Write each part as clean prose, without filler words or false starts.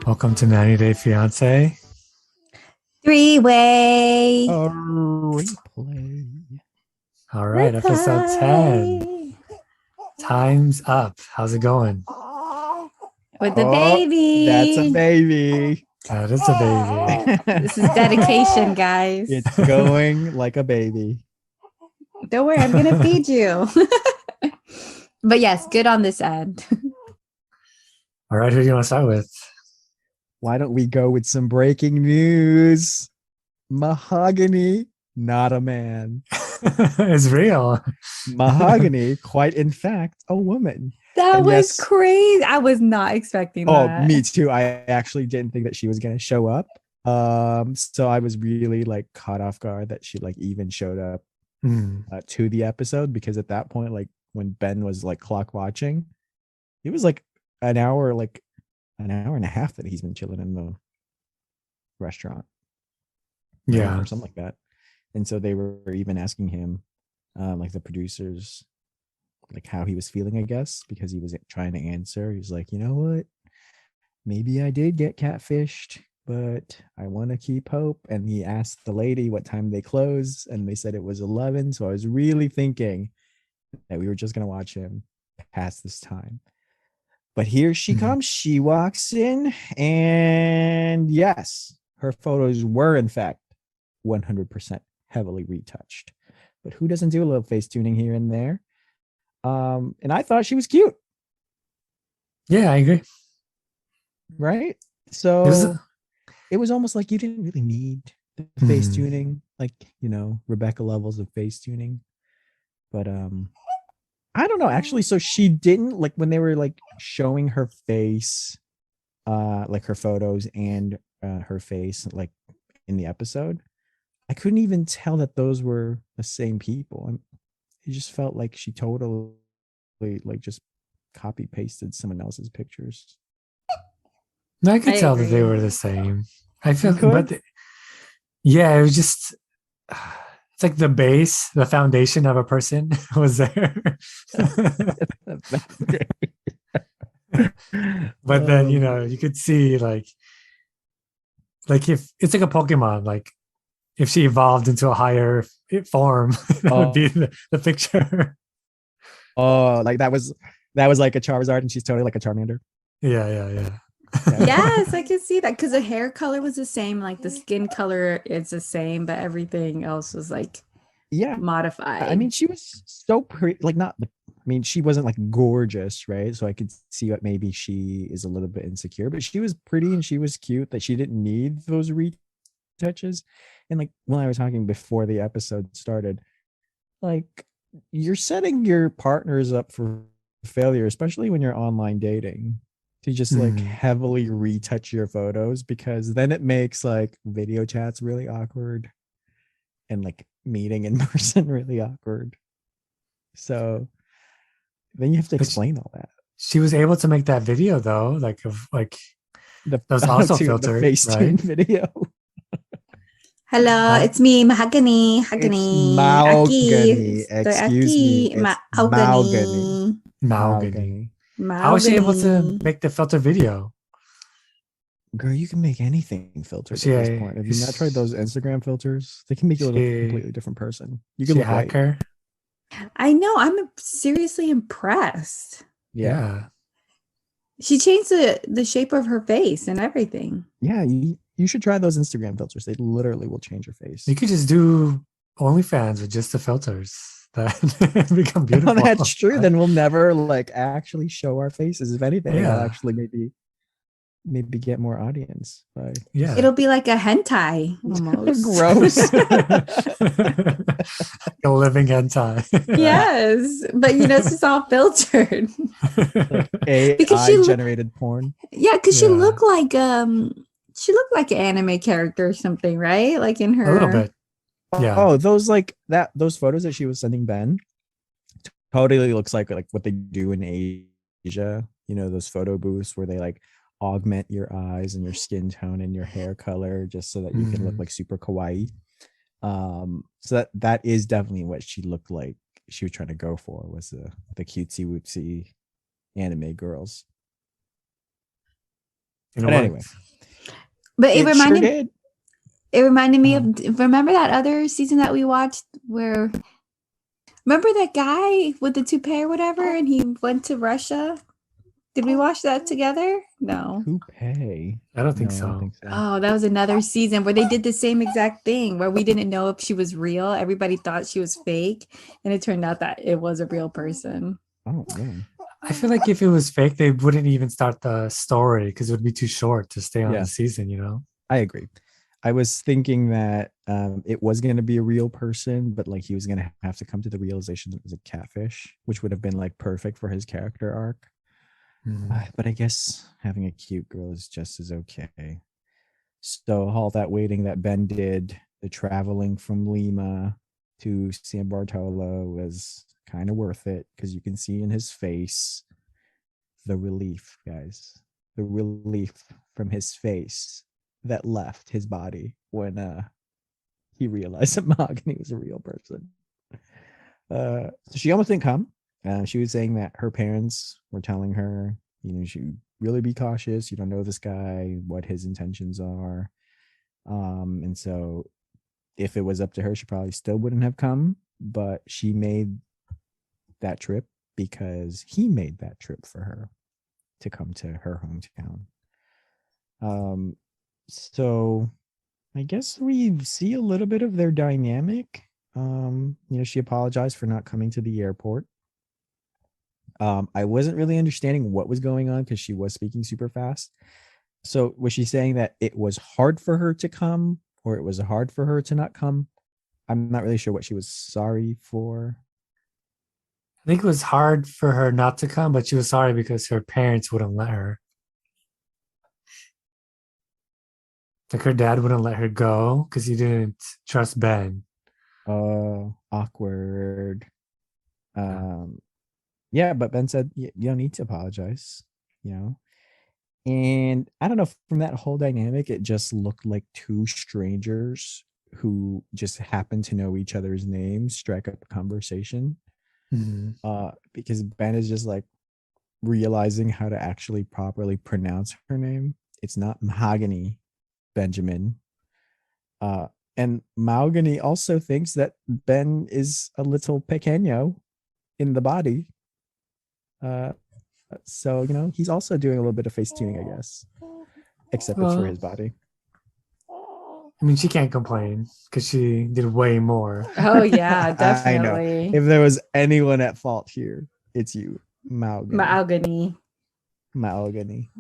Welcome to 90 Day Fiance. Three-way. Replay. All right, episode 10. Time's up. How's it going? With the baby. That's a baby. That is a baby. This is dedication, guys. It's going like a baby. Don't worry, I'm going to feed you. But yes, good on this end. All right, who do you want to start with? Why don't we go with some breaking news? Mahogany, not a man. It's real. Mahogany, quite in fact, a woman. That And was yes- crazy. I was not expecting that. Oh, me too. I actually didn't think that she was gonna show up. So I was really like caught off guard that she like even showed up to the episode, because at that point, like when Ben was like clock watching, it was like an hour and a half that he's been chilling in the restaurant. Yeah. Or something like that. And so they were even asking him, like the producers, like how he was feeling, I guess, because he was trying to answer. He's like, you know what? Maybe I did get catfished, but I want to keep hope. And he asked the lady what time they close, and they said it was 11. So I was really thinking that we were just going to watch him past this time. But here she comes. She walks in, and yes, her photos were in fact 100% heavily retouched. But who doesn't do a little face tuning here and there? And I thought she was cute, Yeah, I agree. right? So it was almost like you didn't really need the face tuning, like, you know, Rebecca levels of face tuning. But I don't know, actually. So she didn't, like, when they were like showing her face, like her photos and her face, like in the episode, I couldn't even tell that those were the same people. It just felt like she totally like just copy pasted someone else's pictures. I could I tell that they agree. were the same. I feel, You could? but yeah, it was just, it's like the base, the foundation of a person was there. That's great. But then, you know, you could see like if it's like a Pokemon, like if she evolved into a higher form, that would be the picture. Oh, like that was like a Charizard, and she's totally like a Charmander. Yeah. Yes, I can see that, because the hair color was the same, like the skin color is the same, but everything else was like Yeah. modified. I mean, she was so pretty, like not, I mean, she wasn't like gorgeous, right? So I could see what maybe she is a little bit insecure, but she was pretty and she was cute, that she didn't need those retouches. And like when I was talking before the episode started, like you're setting your partners up for failure, especially when you're online dating, to just like heavily retouch your photos, because then it makes like video chats really awkward and like meeting in person really awkward. So then you have to explain all that. She was able to make that video though, like of like The that was also the filtered, Facetune right? video. Hello, it's me, Mahogany. Mahogany. Mahogany. Aki. Excuse me. It's Mahogany. Mahogany. How was she able to make the filter video? Girl, you can make anything filtered at She this point. Have you not tried those Instagram filters? They can make you look a completely different person. You can She look a white. hacker? I know. I'm seriously impressed. Yeah. She changed the shape of her face and everything. Yeah, you should try those Instagram filters. They literally will change your face. You could just do OnlyFans with just the filters that become beautiful. Oh, that's true. Then we'll never like actually show our faces. If anything, Yeah. I'll actually maybe get more audience. Yeah. It'll be like a hentai almost. Gross. A living hentai. Yes, but you know, it's just all filtered. Because AI generated porn. Yeah, because she Yeah. looked like an anime character or something, right? Like in her A little bit. Yeah. Oh, those photos that she was sending Ben totally looks like what they do in Asia. You know, those photo booths where they like augment your eyes and your skin tone and your hair color just so that you can look like super kawaii. So that is definitely what she looked like. She was trying to go for was the cutesy wootsy anime girls. You know But what? anyway, But it it sure reminded did. it reminded me Uh-huh. of, remember that other season that we watched where, remember that guy with the toupee or whatever, and he went to Russia? Did we watch that together? No. Coupe. I don't think No, I don't so. think so. Oh, that was another season where they did the same exact thing where we didn't know if she was real. Everybody thought she was fake, and it turned out that it was a real person. Oh man. I feel like if it was fake, they wouldn't even start the story because it would be too short to stay on Yeah. the season, you know? I agree. I was thinking that it was going to be a real person, but like he was going to have to come to the realization that it was a catfish, which would have been like perfect for his character arc. But I guess having a cute girl is just as okay. So all that waiting that Ben did, the traveling from Lima to San Bartolo was kind of worth it because you can see in his face the relief, guys. The relief from his face that left his body when he realized that Mahogany was a real person. So she almost didn't come. She was saying that her parents were telling her, you know, she really be cautious. You don't know this guy, what his intentions are. And so if it was up to her, she probably still wouldn't have come, but she made that trip because he made that trip for her to come to her hometown. So I guess we see a little bit of their dynamic. You know, she apologized for not coming to the airport. I wasn't really understanding what was going on because she was speaking super fast. So was she saying that it was hard for her to come or it was hard for her to not come? I'm not really sure what she was sorry for. I think it was hard for her not to come, but she was sorry because her parents wouldn't let her. Like her dad wouldn't let her go because he didn't trust Ben. Awkward. Yeah, but Ben said you don't need to apologize, you know. And I don't know, from that whole dynamic, it just looked like two strangers who just happened to know each other's names strike up a conversation. Because Ben is just like realizing how to actually properly pronounce her name. It's not Mahogany Benjamin. And Mahogany also thinks that Ben is a little pequeño in the body. So, you know, he's also doing a little bit of face tuning, I guess, except it's for Well, his body. I mean, she can't complain because she did way more. Oh yeah, I know. definitely. If there was anyone at fault here, it's you, Mahogany. Mahogany. Mahogany.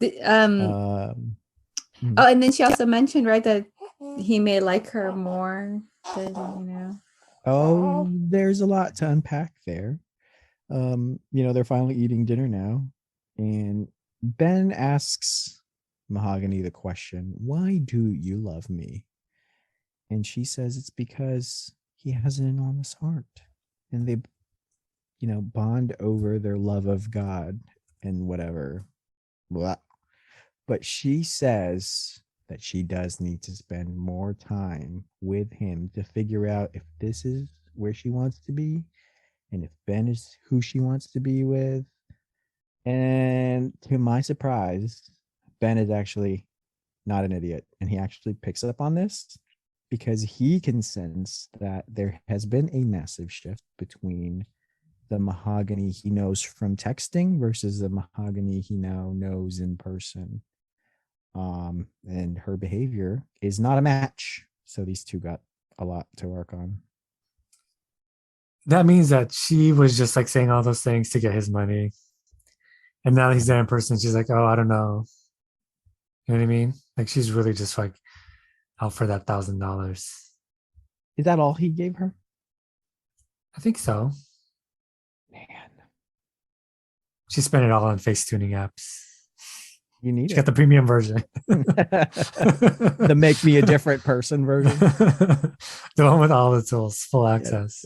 Oh, and then she also mentioned, right, that he may like her more than, you know. Oh, there's a lot to unpack there. You know, they're finally eating dinner now, and Ben asks Mahogany the question, "Why do you love me?" And she says it's because he has an enormous heart, and they, you know, bond over their love of God and whatever. Blah. But she says that she does need to spend more time with him to figure out if this is where she wants to be and if Ben is who she wants to be with. And to my surprise, Ben is actually not an idiot. And he actually picks up on this because he can sense that there has been a massive shift between the Mahogany he knows from texting versus the Mahogany he now knows in person. And her behavior is not a match. So these two got a lot to work on. That means that she was just like saying all those things to get his money. And now he's there in person. She's like, oh, I don't know. You know what I mean? Like she's really just like out for that $1,000. Is that all he gave her? I think so. Man, She spent it all on face tuning apps. you need She it. got the premium version. The make me a different person version. The one with all the tools, full access.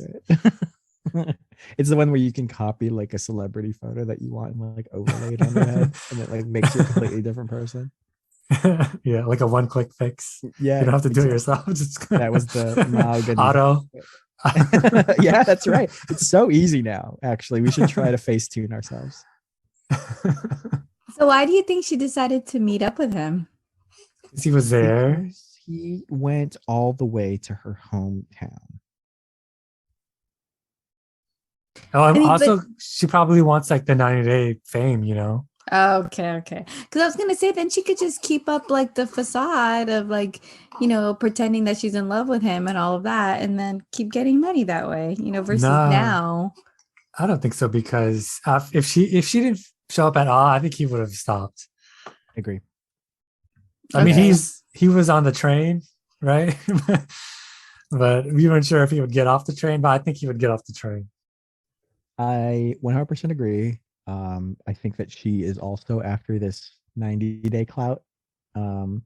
Yeah, it's the one where you can copy like a celebrity photo that you want and like overlay it on their head and it like makes you a completely different person. Yeah, like a one-click fix. Yeah, You don't have to do it exactly. yourself. Just That was the Mahogany. auto. Yeah, that's right. It's so easy now. Actually, we should try to face tune ourselves. So why do you think she decided to meet up with him? He was there. Because he went all the way to her hometown. Oh, I mean, also, she probably wants like the 90-day fame, you know? Okay. Because I was gonna say then she could just keep up like the facade of like, pretending that she's in love with him and all of that, and then keep getting money that way, versus No, now. I don't think so because if she didn't show up at all, I think he would have stopped. I agree. I mean, Okay. he was on the train, right? But we weren't sure if he would get off the train, but I think he would get off the train. I 100% agree. I think that she is also after this 90-day clout. And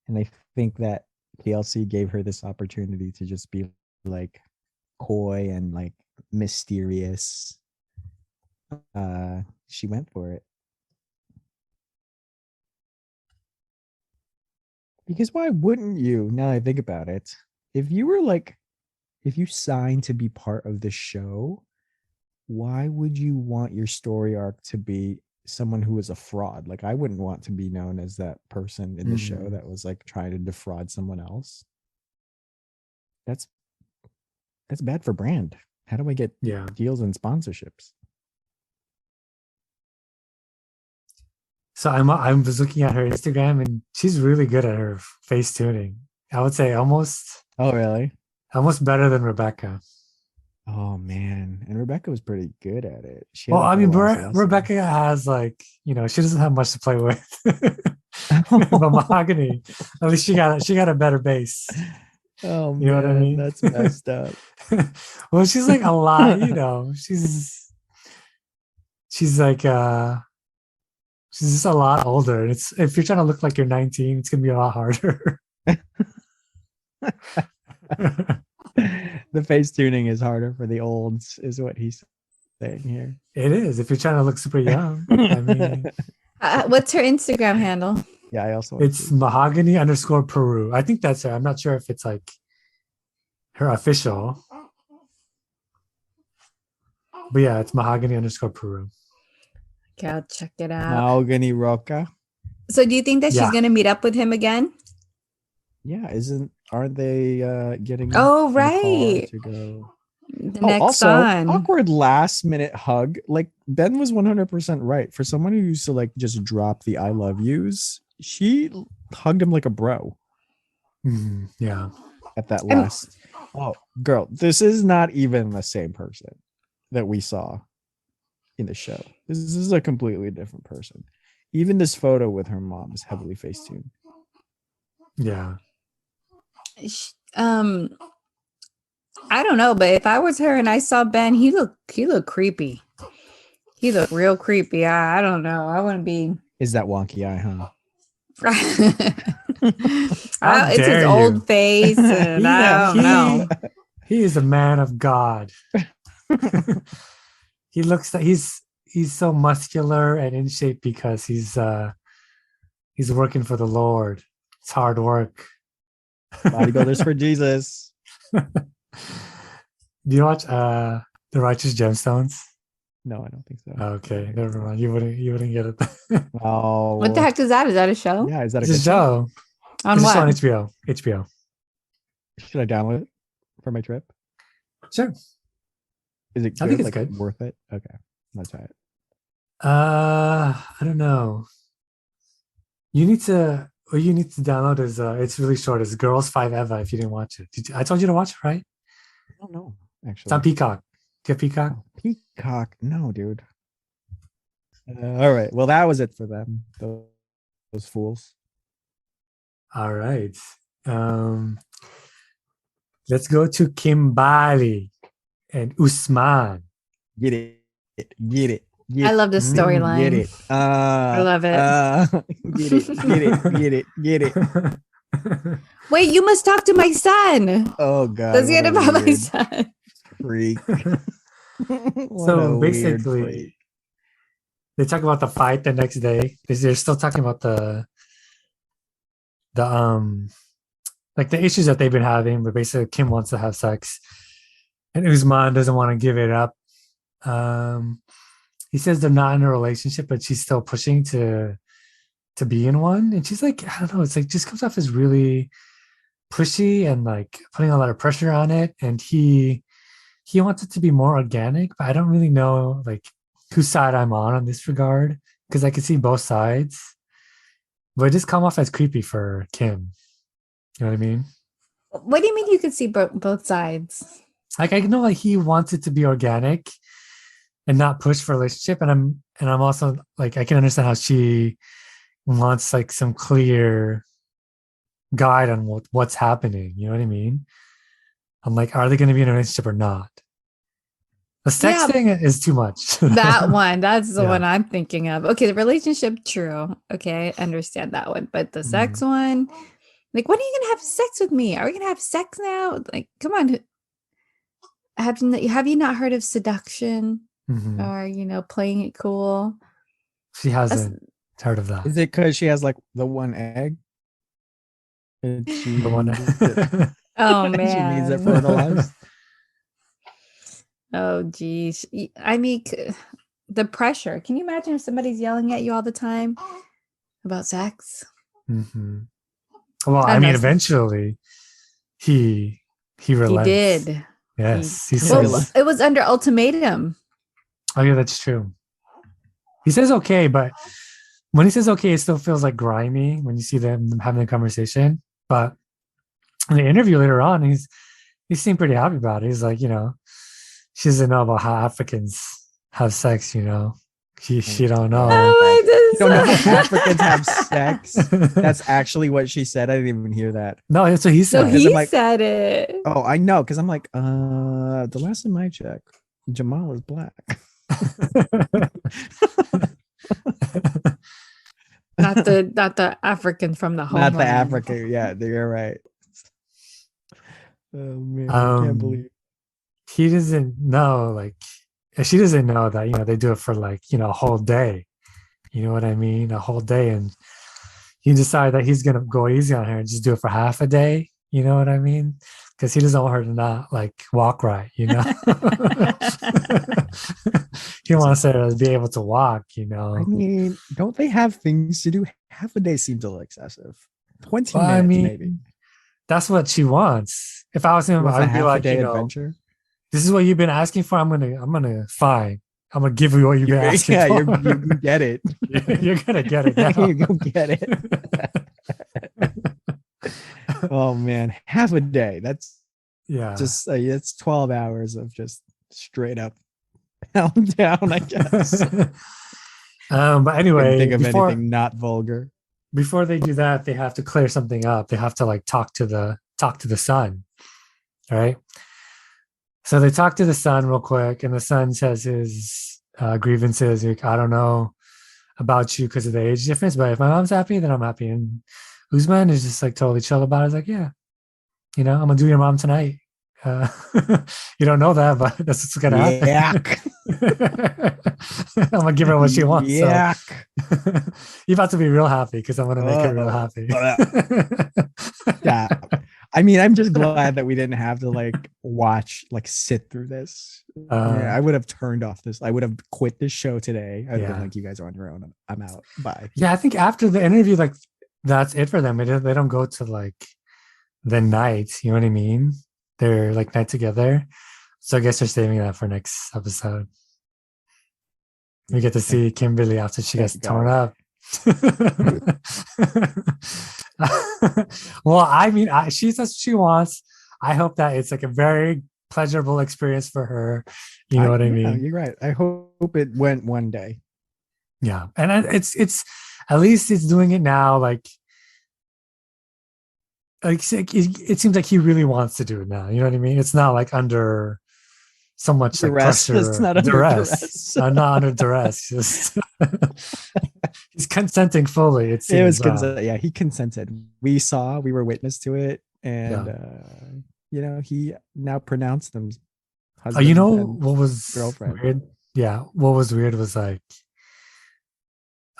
I think that TLC gave her this opportunity to just be like coy and like mysterious. She went for it. Because why wouldn't you? Now I think about it. If you signed to be part of the show, why would you want your story arc to be someone who is a fraud? Like, I wouldn't want to be known as that person in the show that was like trying to defraud someone else. That's bad for brand. How do I get deals and sponsorships? So I was looking at her Instagram and she's really good at her face tuning. I would say almost Oh, really? almost better than Rebecca. Oh man, and Rebecca was pretty good at it. She Well, had I a mean, whole ass lesson. Rebecca has like, she doesn't have much to play with. But Mahogany, at least she got a better base. Oh, You know what I mean? That's messed up. Well, she's like a lot, she's like she's just a lot older. It's if you're trying to look like you're 19, it's gonna be a lot harder. The face tuning is harder for the olds, is what he's saying here. It is if you're trying to look super young. I mean, What's her Instagram handle? Yeah, I also. It's Mahogany_Peru. I think that's her. I'm not sure if it's like her official. But yeah, it's Mahogany_Peru. Okay, I'll check it out. Mahogany Roca. So do you think that she's gonna meet up with him again? Yeah, aren't they getting Oh, in the car right. to go? The next also, on. awkward last minute hug. Like, Ben was 100% right. For someone who used to like just drop the I love yous, she hugged him like a bro. Yeah. At that last. Oh, girl, this is not even the same person that we saw in the show. This is a completely different person. Even this photo with her mom is heavily face-tuned. Yeah. I don't know, but if I was her and I saw Ben, he looked creepy. He looked real creepy. I don't know. I wouldn't be. Is that wonky eye, huh? It's his old face, and I don't know. He is a man of God. He looks like he's so muscular and in shape because he's working for the Lord. It's hard work. Bodybuilders for Jesus. Do you watch The Righteous Gemstones? No, I don't think so. Okay, never mind. You wouldn't get it. Oh, what the heck is that? Is that a show? Yeah, is that a show? On it's what? on HBO. HBO. Should I download it for my trip? Sure. Is it good? I think it's like, good. Worth it? Okay, let's try it. I don't know. You need to download is it's really short. It's Girls 5 Eva. If you didn't watch it, I told you to watch it, right? I don't know. Actually, it's on Peacock. Do you have Peacock? Oh, Peacock? No, dude. All right. Well, that was it for them. Those fools. All right. Let's go to KimBALLY and Usman. Get it. I love this storyline. Get it. I love it. Get it. Wait, you must talk to my son. Oh God. Let's get about my son. Freak. So basically, they talk about the fight the next day. They're still talking about the like the issues that they've been having, but basically Kim wants to have sex and Usman doesn't want to give it up. He says they're not in a relationship, but she's still pushing to be in one. And she's like, I don't know, it's like just comes off as really pushy and like putting a lot of pressure on it. And he wants it to be more organic, but I don't really know like whose side I'm on this regard because I can see both sides. But it just come off as creepy for Kim. You know what I mean? What do you mean you could see both sides? Like I know like he wants it to be organic and not push for a relationship. And I'm also like I can understand how she wants like some clear guide on what's happening. You know what I mean? I'm like, are they going to be in a relationship or not? The sex thing is too much. That one, that's the Yeah. one I'm thinking of. Okay, the relationship, true. Okay, understand that one. But the sex one, like, when are you gonna have sex with me? Are we gonna have sex now? Like, come on. Have you not heard of seduction or playing it cool? She hasn't heard of that. Is it because she has like the one egg? And she The one. Oh she needs it man. fertilized. Oh geez. I mean, the pressure. Can you imagine if somebody's yelling at you all the time about sex? Well, I mean, eventually he relents. He did. Yes, he Well, says. it was under ultimatum. Oh yeah, that's true. He says okay, but when he says okay, it still feels like grimy when you see them having a conversation. But in the interview later on, he seemed pretty happy about it. He's like, she doesn't know about how Africans have sex. She don't know. You don't know how Africans have sex. That's actually what she said. I didn't even hear that. No, that's what he said. So he I'm like, said it. Oh, I know, because I'm like, the last time I checked, Jamal is black. Not the African from the homeland. Not the African. Yeah, you're right. Oh man, I can't believe he doesn't know. Like, she doesn't know that they do it for like a whole day. You know what I mean? A whole day, and he decided that he's gonna go easy on her and just do it for half a day. You know what I mean? Because he doesn't want her to not like walk right. He wants her to be able to walk. I mean, don't they have things to do? Half a day seems a little excessive. 20 minutes, maybe. That's what she wants. If I was him, I'd be like, adventure. This is what you've been asking for. I'm gonna fine. I'm gonna give you what you've been asking for. You get it. You're gonna get it. Now. You go get it. Oh man, half a day. That's just it's 12 hours of just straight up pound down, I guess. But anyway, think of anything not vulgar. Before they do that, they have to clear something up. They have to like talk to the son. All right. So they talk to the son real quick, and the son says his grievances. Like, I don't know about you because of the age difference, but if my mom's happy, then I'm happy. And Usman is just like totally chill about it. He's like, yeah, I'm gonna do your mom tonight. You don't know that, but that's what's gonna happen. I'm gonna give her what she wants. Yeah. So. You're about to be real happy because I'm gonna make her real happy. Yeah. I mean, I'm just glad that we didn't have to like sit through this. I would have turned off this. I would have quit this show today. I'd have been like, you guys are on your own. I'm out. Bye. Yeah, I think after the interview, like that's it for them. They don't go to like the night. You know what I mean? They're like night together. So I guess they're saving that for next episode. We get to see KimBALLY after she gets torn up. Well, I mean, she says what she wants. I hope that it's like a very pleasurable experience for her. You know what I mean? You're right. I hope it went one day. Yeah, and it's at least it's doing it now. Like it seems like he really wants to do it now. You know what I mean? It's not like under so much duress. Like pressure. It's not under duress. Not under duress. Just he's consenting fully. It was yeah, he consented. We were witness to it, and he now pronounced them husband. What was girlfriend? Weird? Yeah, what was weird was like,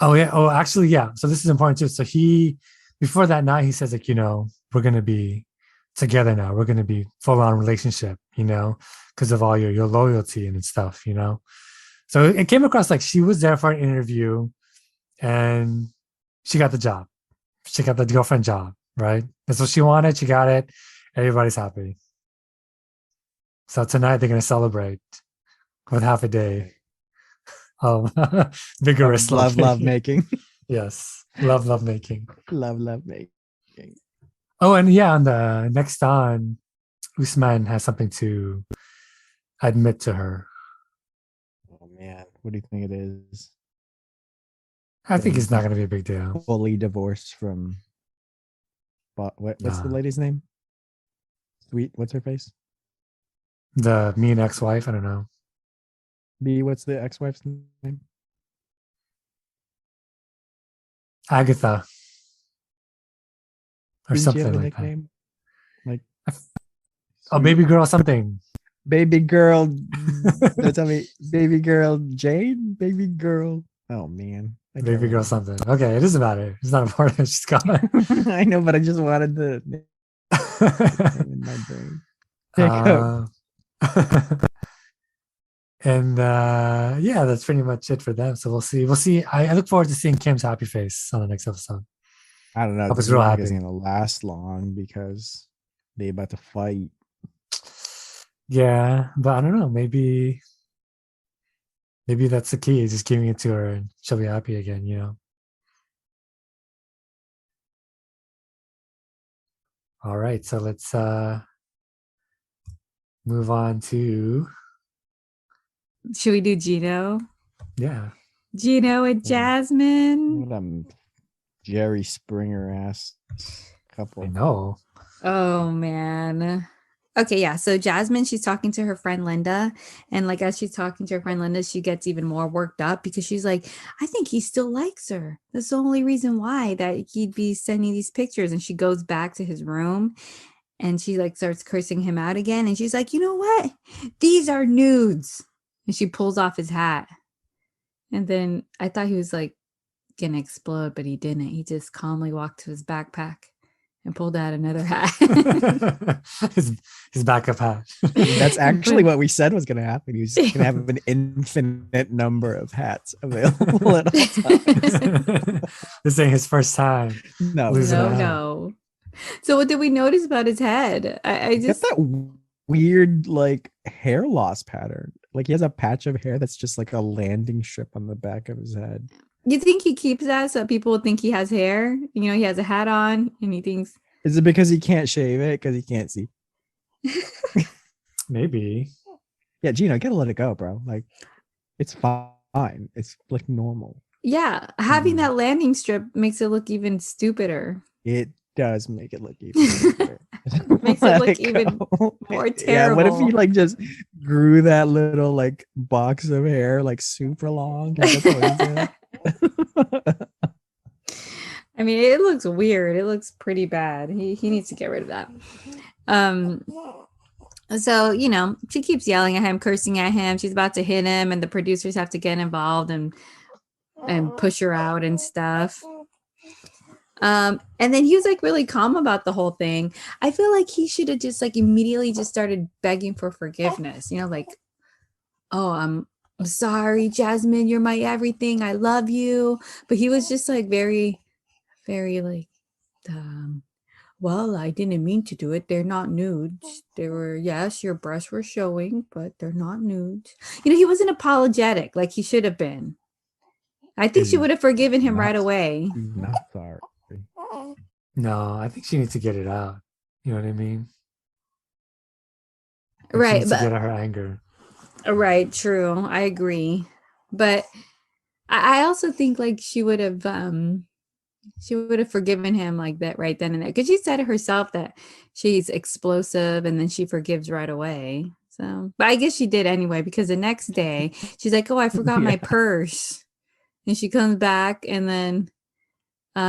actually, yeah. So this is important too. So they before that night, he says like, we're gonna be together now. We're gonna be full on relationship, because of all your loyalty and stuff, So it came across like she was there for an interview, and she got the job. She got the girlfriend job, right? That's what she wanted. She got it. Everybody's happy. So tonight they're gonna celebrate with half a day of vigorous love making. Yes, love making. love making. Oh, and yeah, on the next on, Usman has something to admit to her. Oh man, what do you think it is? I think it's not going to be a big deal. Fully divorced from. What's the lady's name? Sweet. What's her face? The mean ex-wife. I don't know. What's the ex-wife's name? Agatha. Or Didn't something she have a like nickname? that. Oh, baby girl something. Baby girl. Don't tell me. Baby girl Jane. Baby girl. Oh man. Baby girl something. Okay, it doesn't matter. It's not important. She's gone. I know, but I just wanted the name in my brain. And yeah, that's pretty much it for them. So we'll see. I look forward to seeing Kim's happy face on the next episode. I don't know. I was real happy. It's gonna last long because they about to fight. Yeah, but I don't know. Maybe that's the key. Just giving it to her, and she'll be happy again. All right, so let's move on to. Should we do Gino? Yeah. Gino and Jasmine. What a Jerry Springer ass couple. I know. Oh man. Okay, yeah. So Jasmine, she's talking to her friend Linda, and like as she's talking to her friend Linda, she gets even more worked up because she's like, I think he still likes her. That's the only reason why that he'd be sending these pictures. And she goes back to his room and she like starts cursing him out again. And she's like, you know what? These are nudes. And she pulls off his hat. And then I thought he was like gonna explode, but he didn't. He just calmly walked to his backpack and pulled out another hat. his backup hat. That's actually what we said was going to happen. He was going to have an infinite number of hats available at all times. This ain't his first time. No. So what did we notice about his head? I just got that weird like hair loss pattern. Like he has a patch of hair that's just like a landing strip on the back of his head. You think he keeps that so people would think he has hair? He has a hat on and he thinks. Is it because he can't shave it? Because he can't see? Maybe. Yeah, Gino, gotta let it go, bro. Like, it's fine. It's like normal. Yeah, having that landing strip makes it look even stupider. It does make it look even stupider. Makes it look even more terrible. Yeah, what if he like just grew that little like box of hair like super long? I mean, it looks weird. It looks pretty bad. He needs to get rid of that. So, she keeps yelling at him, cursing at him. She's about to hit him, and the producers have to get involved and push her out and stuff. And then he was like really calm about the whole thing. I feel like he should have just like immediately just started begging for forgiveness. Like, oh, I'm sorry, Jasmine, you're my everything. I love you. But he was just like very, very like, well, I didn't mean to do it. They're not nudes. They were, yes, your breasts were showing, but they're not nudes. He wasn't apologetic like he should have been. I think she would have forgiven him right away. Not sorry. No, I think she needs to get it out. You know what I mean? Right. She needs to get out her anger. Right. True. I agree. But I also think like she would have forgiven him like that right then and there. Because she said it herself that she's explosive and then she forgives right away. So, but I guess she did anyway, because the next day she's like, oh, I forgot my purse. And she comes back and then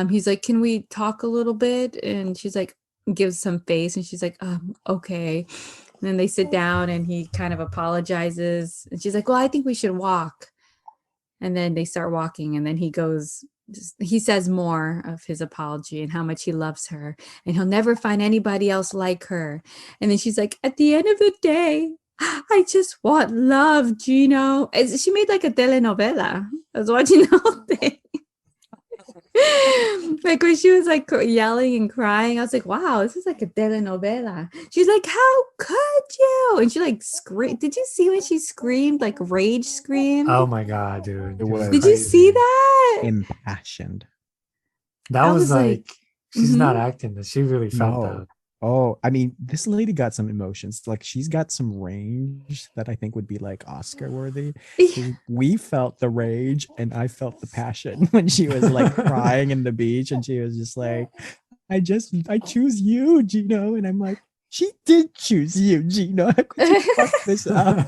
he's like, can we talk a little bit? And she's like, gives some face and she's like, okay. And then they sit down and he kind of apologizes. And she's like, well, I think we should walk. And then they start walking and then he goes he says more of his apology and how much he loves her and he'll never find anybody else like her. And then she's like, at the end of the day, I just want love, Gino. She made like a telenovela. I was watching the whole thing. Like when she was like yelling and crying, I was like, wow, this is like a telenovela. She's like, how could you? And she like screamed. Did you see when she screamed, like rage screamed? Oh my god, dude. It was Did you see that? impassioned. That was like she's not mhm. acting this. She really felt that. Oh, I mean, this lady got some emotions. Like she's got some range that I think would be like Oscar worthy. We felt the rage and I felt the passion when she was like crying in the beach and she was just like, I choose you, Gino. And I'm like, she did choose you, Gino. How could you fuck this up?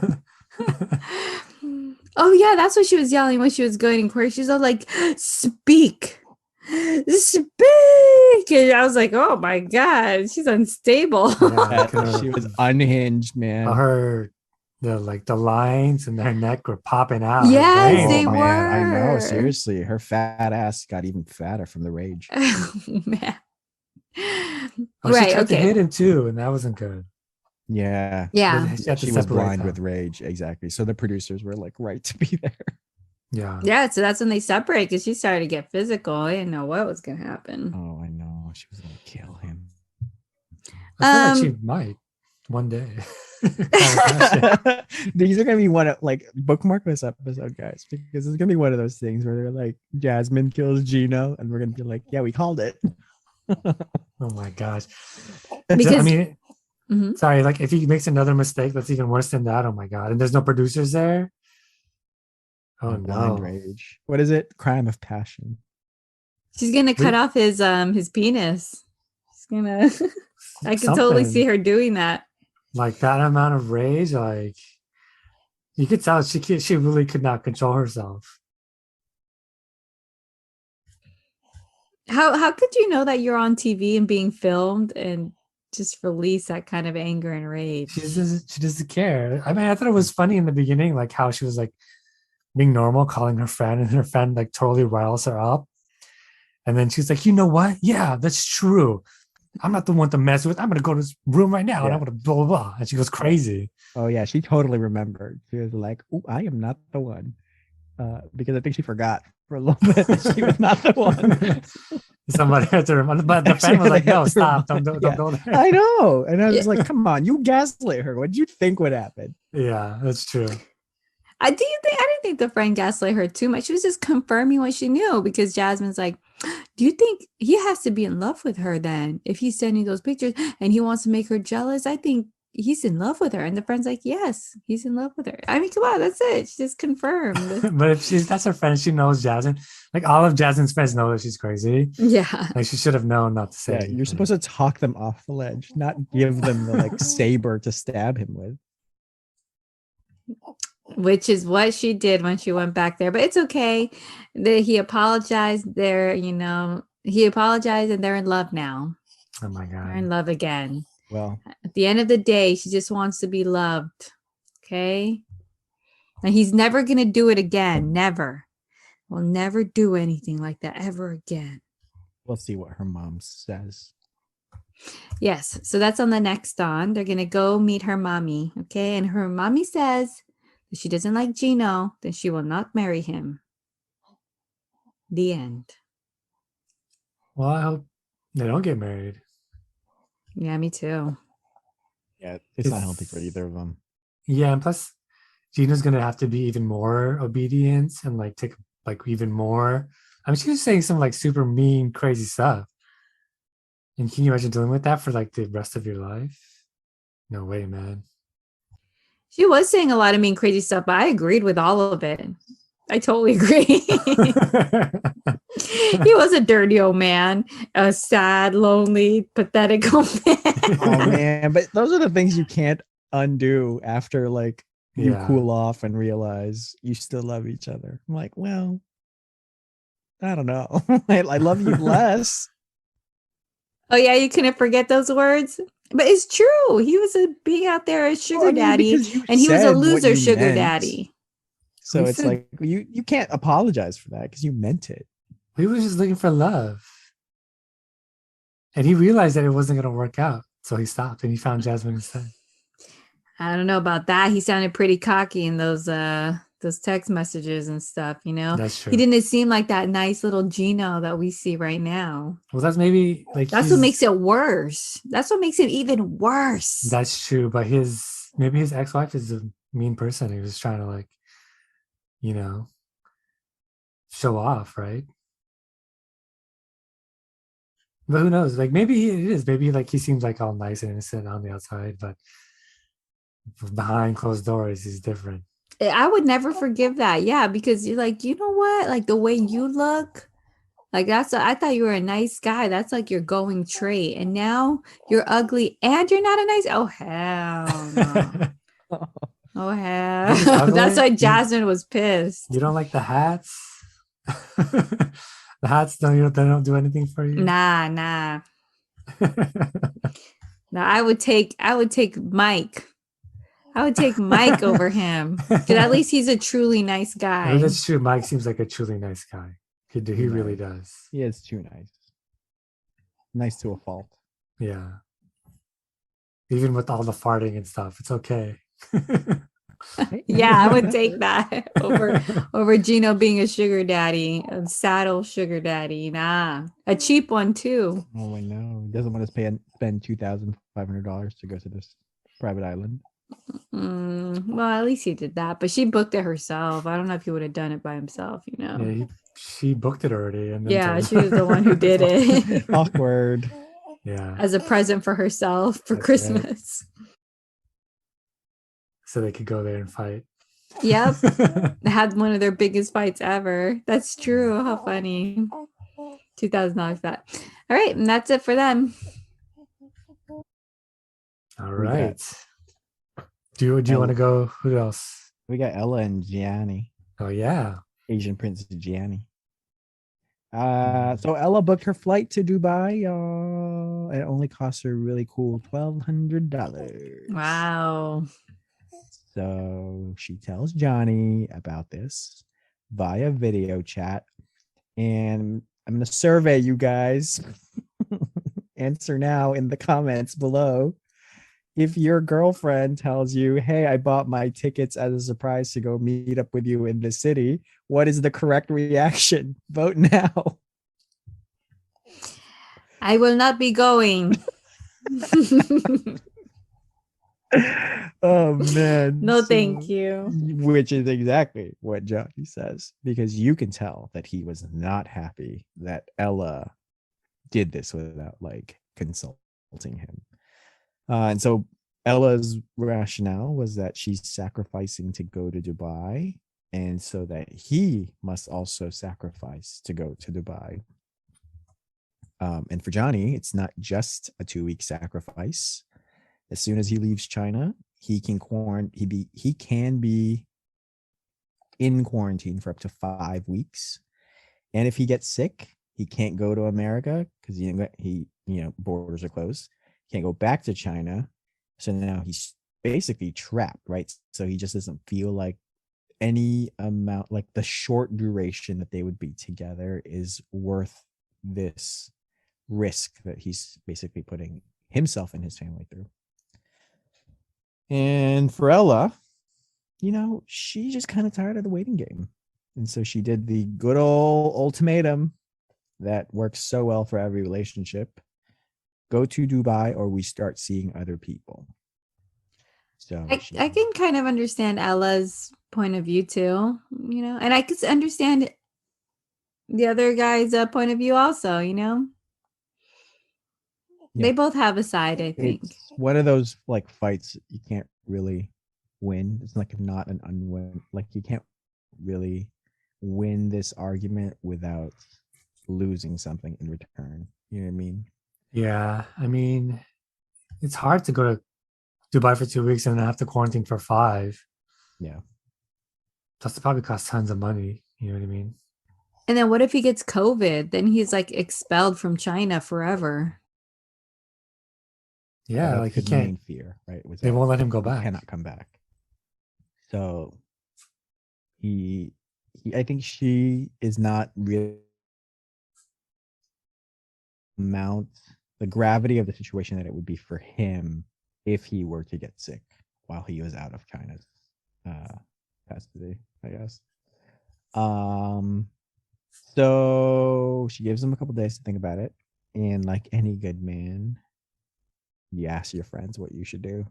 Oh yeah, that's what she was yelling when she was going in court. She's all like, speak. Speak. And I was like, oh my god, she's unstable. Yeah, She was unhinged, man. The lines in her neck were popping out. Yes, they Oh, were. man, I know. Seriously, her fat ass got even fatter from the rage. Oh man. She Right, tried to hit okay. him too, and that wasn't good. Yeah. Yeah. She had to She was separate blind them. with rage. Exactly. So the producers were like, right to be there. Yeah. Yeah, so that's when they separate because she started to get physical. I didn't know what was gonna happen. Oh, I know. She was gonna kill him. I feel like she might one day. These are gonna be one of like bookmark this episode, guys, because it's gonna be one of those things where they're like, Jasmine kills Gino, and we're gonna be like, yeah, we called it. Oh my gosh. Because I mean, Mhm. sorry, like if he makes another mistake that's even worse than that, oh my god. And there's no producers there. Oh Blind no. rage. What is it? Crime of passion. She's gonna cut off his penis. She's gonna I can totally see her doing that. Like that amount of rage, like you could tell she really could not control herself. How could you know that you're on TV and being filmed and just release that kind of anger and rage? She doesn't care. I mean, I thought it was funny in the beginning, like how she was like being normal, calling her friend, and her friend like totally riles her up. And then she's like, you know what? Yeah, that's true. I'm not the one to mess with. I'm gonna go to this room right now and I'm gonna blah blah blah. And she goes crazy. Oh yeah, she totally remembered. She was like, "Oh, I am not the one," because I think she forgot for a little bit that she was not the one. Somebody had to remind, but the friend was like, "No, stop! Don't go there." I know, and I was like, "Come on, you gaslit her. What did you think would happen?" Yeah, that's true. I didn't think the friend gaslit her too much. She was just confirming what she knew because Jasmine's like, do you think he has to be in love with her then? If he's sending those pictures and he wants to make her jealous, I think he's in love with her. And the friend's like, yes, he's in love with her. I mean, come on, that's it. She just confirmed. But if that's her friend, she knows Jasmine. Like all of Jasmine's friends know that she's crazy. Yeah. Like she should have known not to say. Yeah, you're supposed to talk them off the ledge, not give them the like saber to stab him with. Which is what she did when she went back there. But it's okay. He apologized. He apologized and they're in love now. Oh my God. They're in love again. Well, at the end of the day, she just wants to be loved. Okay. And he's never going to do it again. Never. Will never do anything like that ever again. We'll see what her mom says. Yes. So that's on the next on. They're going to go meet her mommy. Okay. And her mommy says, if she doesn't like Gino, then she will not marry him. The end. Well, I hope they don't get married. Yeah, me too. Yeah, it's not healthy for either of them. Yeah, and plus, Gina's gonna have to be even more obedient and like take like even more. I mean, she was saying some like super mean, crazy stuff. And can you imagine dealing with that for like the rest of your life? No way, man. She was saying a lot of mean, crazy stuff, but I agreed with all of it. I totally agree. He was a dirty old man, a sad, lonely, pathetic old man. Oh man, but those are the things you can't undo after like you cool off and realize you still love each other. I'm like, well, I don't know. I love you less. Oh yeah, you couldn't forget those words. But it's true. He was being out there as sugar daddy, and he was a loser sugar daddy. So it's like you can't apologize for that because you meant it. He was just looking for love. And he realized that it wasn't going to work out. So he stopped and he found Jasmine instead. I don't know about that. He sounded pretty cocky in those text messages and stuff, you know. That's He true. didn't seem like that nice little Gino that we see right now. Well, that's maybe like That's what makes it worse. That's what makes it even worse. That's true. But maybe his ex-wife is a mean person. He was trying to like, you know, show off, right? But who knows? Like maybe it is. Maybe like he seems like all nice and innocent on the outside, but behind closed doors, he's different. I would never forgive that. Yeah, because you're like, you know what? Like the way you look, like I thought you were a nice guy. That's like your going trait. And now you're ugly and you're not a nice. Oh hell no. Oh hell. That's why Jasmine was pissed. You don't like the hats? The hats they don't do anything for you? Nah. Now I would take Mike. I would take Mike over him. Because at least he's a truly nice guy. Oh, that's true. Mike seems like a truly nice guy. He really does. He is too nice. Nice to a fault. Yeah. Even with all the farting and stuff, it's okay. Yeah, I would take that over Gino being a sugar daddy, a saddle sugar daddy. Nah, a cheap one too. Oh, I know. He doesn't want to spend $2,500 to go to this private island. Well, at least he did that, but she booked it herself. I don't know if he would have done it by himself. You know. Yeah, she booked it already, and then yeah, she was the one who did it. Awkward. Yeah, as a present for herself for That's Christmas. Right. So they could go there and fight. Yep. They had one of their biggest fights ever. That's true. How funny. $2,000 that. All right. And that's it for them. All right. Do you want to go? Who else? We got Ella and Gianni. Oh, yeah. Asian Princess Gianni. So Ella booked her flight to Dubai. It only cost her really cool $1,200. Wow. So she tells Johnny about this via video chat. And I'm going to survey you guys. Answer now in the comments below. If your girlfriend tells you, hey, I bought my tickets as a surprise to go meet up with you in the city, what is the correct reaction? Vote now. I will not be going. Oh, man. No, thank you. Which is exactly what Johnny says, because you can tell that he was not happy that Ella did this without like consulting him. And so Ella's rationale was that she's sacrificing to go to Dubai, and so that he must also sacrifice to go to Dubai. And for Johnny, it's not just a 2-week sacrifice. As soon as he leaves China, he can be in quarantine for up to 5 weeks. And if he gets sick, he can't go to America because he borders are closed. Can't go back to China. So now he's basically trapped, right? So he just doesn't feel like any amount, like the short duration that they would be together is worth this risk that he's basically putting himself and his family through. And for Ella, she's just kind of tired of the waiting game. And so she did the good old ultimatum that works so well for every relationship. Go to Dubai or we start seeing other people. So I can kind of understand Ella's point of view too, and I could understand the other guy's point of view also, Yeah. They both have a side, I think. It's one of those like fights you can't really win. It's like not an unwin. Like you can't really win this argument without losing something in return. You know what I mean? Yeah. I mean, it's hard to go to Dubai for 2 weeks and then have to quarantine for 5. Yeah. Plus, it probably costs tons of money. You know what I mean? And then what if he gets COVID? Then he's like expelled from China forever. Yeah, like he can't. Fear, right? They won't let him go back. Cannot come back. So I think she is not really amount, the gravity of the situation that it would be for him if he were to get sick while he was out of China's custody, I guess. So she gives him a couple days to think about it, and like any good man, you ask your friends what you should do.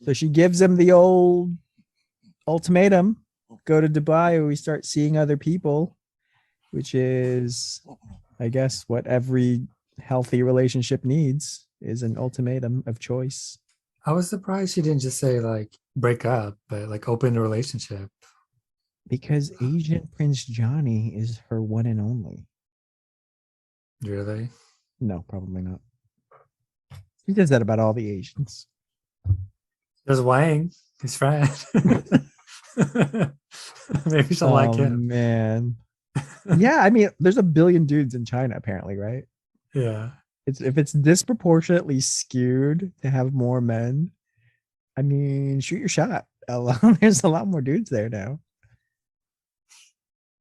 So she gives him the old ultimatum: go to Dubai or we start seeing other people, which is, I guess, what every healthy relationship needs, is an ultimatum of choice. I was surprised she didn't just say like break up, but like open the relationship. Because Asian Prince Johnny is her one and only. Really? No, probably not. He does that about all the Asians. There's Wang, his friend. Maybe she'll like him. Man. Yeah, I mean, there's a billion dudes in China, apparently, right? Yeah. If it's disproportionately skewed to have more men, I mean, shoot your shot. There's a lot more dudes there now.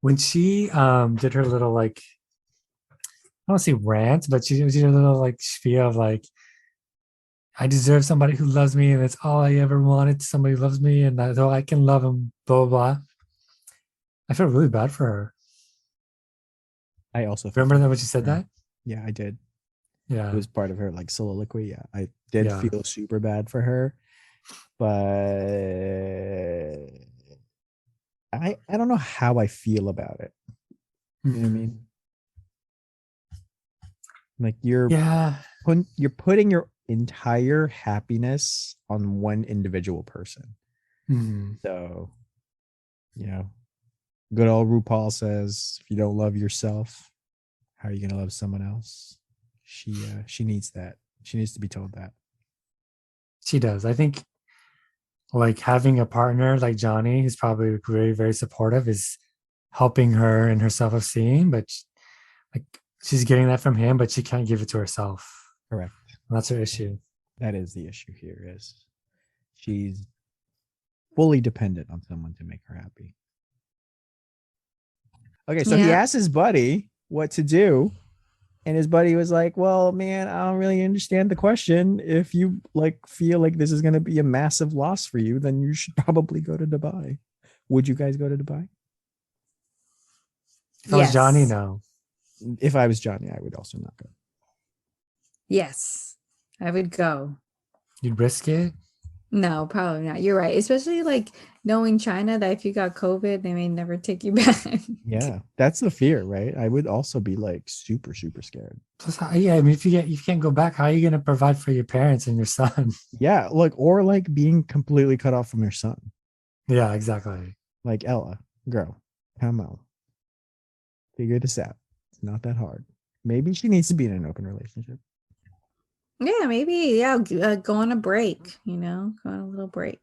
When she did her little like, I don't say rant, but she did a little like spiel of like, I deserve somebody who loves me, and it's all I ever wanted. Somebody who loves me, and so I can love him. Blah blah blah. I feel really bad for her. I also Remember that when she said that? Yeah, I did. Yeah, It was part of her like soliloquy. Yeah, I did Yeah. feel super bad for her, but I don't know how I feel about it. You know what I mean? Like you're putting your entire happiness on one individual person. Mhm. So, you know, good old RuPaul says, if you don't love yourself, how are you gonna love someone else? She needs that. She needs to be told that. She does. I think like having a partner like Johnny, who's probably very, very supportive, is helping her in her self-esteem, but like she's getting that from him, but she can't give it to herself. Correct. And that's her issue. That is the issue here, is she's fully dependent on someone to make her happy. Okay, so he Yeah. asked his buddy what to do, and his buddy was like, well, man, I don't really understand the question. If you like feel like this is going to be a massive loss for you, then you should probably go to Dubai. Would you guys go to Dubai? If I was Johnny, no. If I was Johnny, I would also not go. Yes, I would go. You'd risk it? No, probably not. You're right. Especially like knowing China, that if you got COVID, they may never take you back. Yeah, that's the fear, right? I would also be like super, super scared. Plus, yeah, I mean, if you can't go back, how are you going to provide for your parents and your son? Yeah, like, or like being completely cut off from your son. Yeah, exactly. Like, Ella, girl, come on. Figure this out. It's not that hard. Maybe she needs to be in an open relationship. Yeah, maybe. Yeah, go on a break, go on a little break.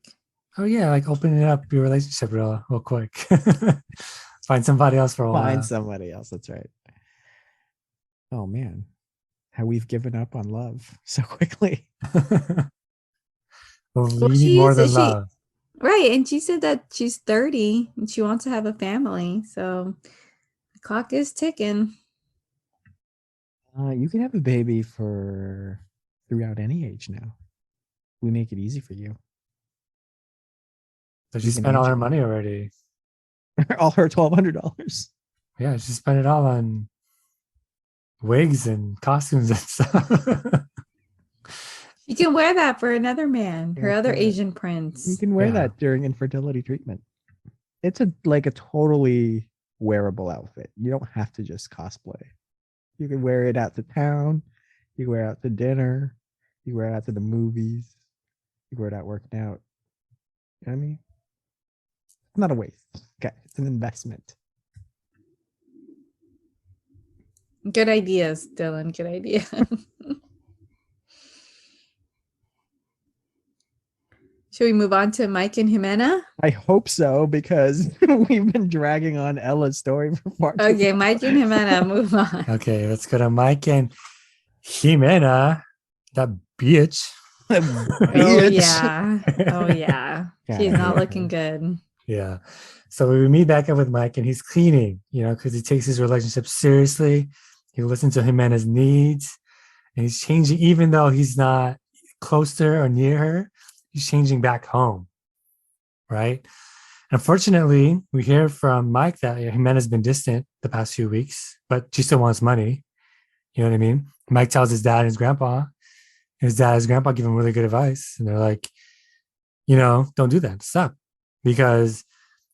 Oh yeah, like opening up your relationship real quick. Find somebody else for a while. Find somebody else. That's right. Oh man, how we've given up on love so quickly. Well, you need more than love. Right. And she said that she's 30 and she wants to have a family. So the clock is ticking. You can have a baby throughout any age now. We make it easy for you. So she spent all her money already. All her $1,200. Yeah, she spent it all on wigs and costumes and stuff. You can wear that for another man, her other Asian prince. You can wear that during infertility treatment. It's a totally wearable outfit. You don't have to just cosplay. You can wear it out to town. You can wear it out to dinner. You can wear it out to the movies. You can wear it out working out. You know what I mean? It's not a waste. Okay, it's an investment. Good ideas, Dylan. Good idea. Should we move on to Mike and Ximena? I hope so, because we've been dragging on Ella's story for far too Okay, long. Mike and Ximena, move on. Okay, let's go to Mike and Ximena, that bitch. Oh yeah. Oh yeah. She's not looking good. Yeah. So we meet back up with Mike, and he's cleaning, because he takes his relationship seriously. He listens to Ximena's needs, and he's changing, even though he's not close to her or near her, he's changing back home, right? Unfortunately, we hear from Mike that Ximena's been distant the past few weeks, but she still wants money. You know what I mean? Mike tells his dad and his grandpa. His dad and his grandpa give him really good advice. And they're like, don't do that. Stop. Because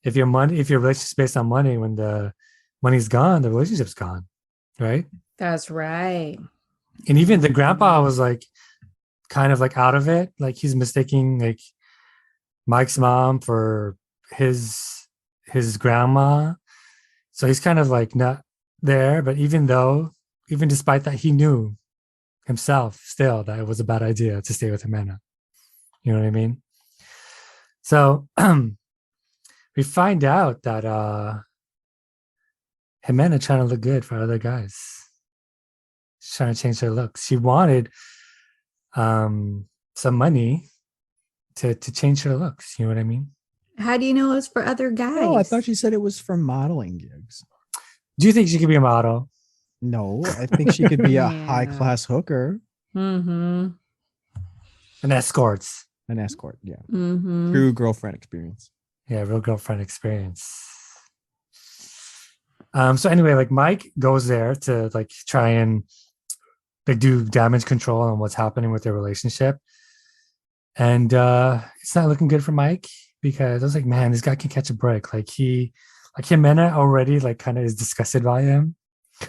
if your relationship's based on money, when the money's gone, the relationship's gone. Right? That's right. And even the grandpa was like kind of like out of it. Like he's mistaking like Mike's mom for his grandma. So he's kind of like not there. But even despite that, he knew himself still that it was a bad idea to stay with Ximena. You know what I mean? So we find out that Ximena trying to look good for other guys. She's trying to change her looks. She wanted some money to change her looks. You know what I mean? How do you know it's for other guys? No, I thought she said it was for modeling gigs. Do you think she could be a model? No, I think she could be a Yeah. high-class hooker. Mm-hmm. An escort. An escort, yeah. Mm-hmm. True girlfriend experience. Yeah, real girlfriend experience. So anyway, like Mike goes there to like try and like do damage control on what's happening with their relationship. And it's not looking good for Mike because I was like, man, this guy can catch a break. Like Ximena already like kind of is disgusted by him.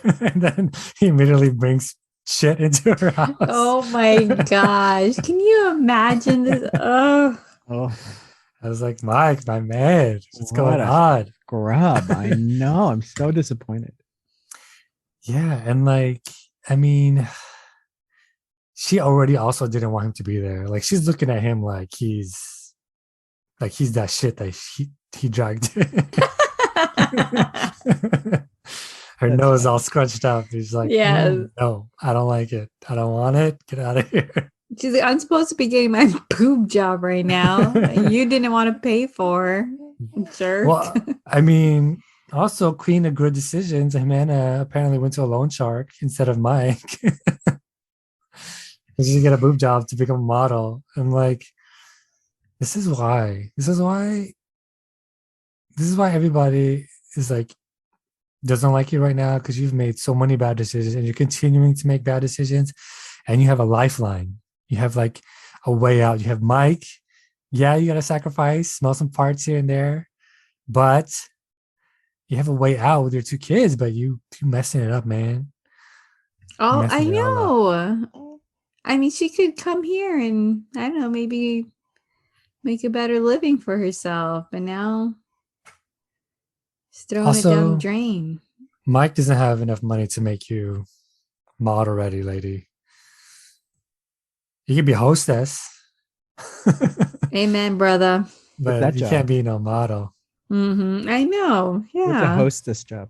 And then he immediately brings shit into her house. Oh my gosh. Can you imagine this? Oh. I was like, Mike, my man, what's going What a on? Grub. I know. I'm so disappointed. Yeah. And like, I mean, she already also didn't want him to be there. Like she's looking at him like he's that shit that he dragged. Her That's nose fine. all scrunched up. He's like, Yes. no, I don't like it. I don't want it. Get out of here. She's like, I'm supposed to be getting my boob job right now. You didn't want to pay for, jerk. Well, I mean, also queen of good decisions. Ximena apparently went to a loan shark instead of Mike. She should get a boob job to become a model. I'm like, this is why everybody is like doesn't like you right now, because you've made so many bad decisions and you're continuing to make bad decisions, and you have a lifeline. You have like a way out. You have Mike. Yeah, you got to sacrifice, smell some parts here and there, but you have a way out with your two kids, but you messing it up, man. Oh, I messing it all know. I mean, she could come here and I don't know, maybe make a better living for herself. But now she's throwing it down the Also, drain. Mike doesn't have enough money to make you model ready, lady. You could be a hostess, Amen, brother. but that you job? can't be no model. Mm-hmm. I know. What's a Yeah. hostess job?